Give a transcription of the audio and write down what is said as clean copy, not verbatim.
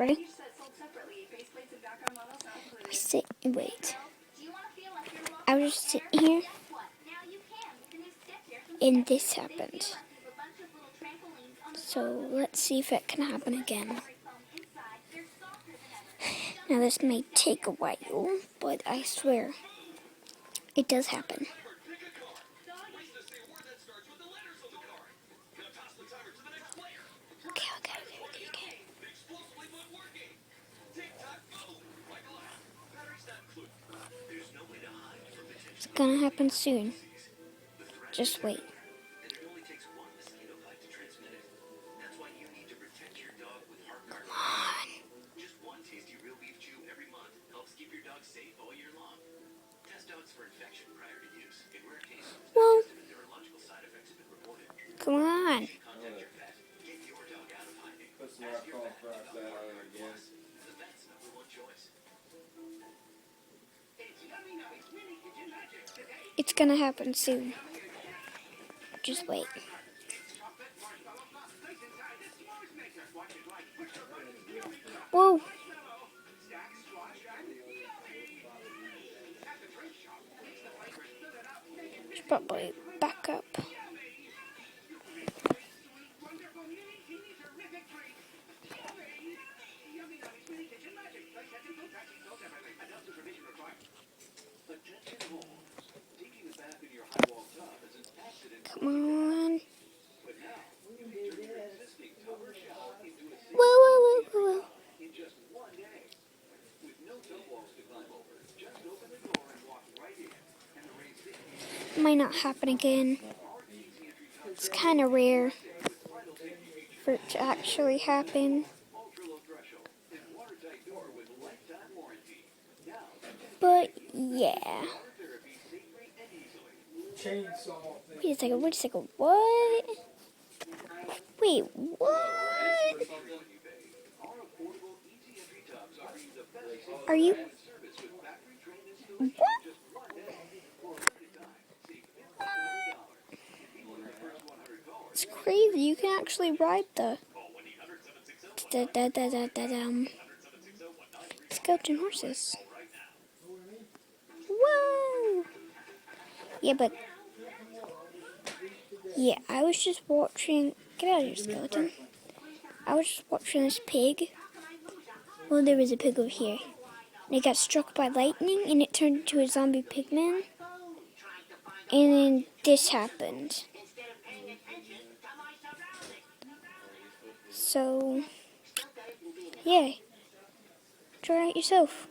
Ready? Wait. I was just sitting here, and this happened. So let's see if it can happen again. Now this may take a while, but I swear it does happen. Okay. It's gonna happen soon. Just wait. Well, come on. It's gonna happen soon. Just wait. Whoa. Should probably back up. Come on. Whoa. Might not happen again. It's kind of rare for it to actually happen. But yeah. Wait a second. What? Wait, what? Are you? What? It's crazy. You can actually ride the skeleton horses. Whoa! Yeah, I was just watching. Get out of here, skeleton. I was just watching this pig. Well, there was a pig over here. And it got struck by lightning and it turned into a zombie pigman. And then this happened. So, yeah. Try it yourself.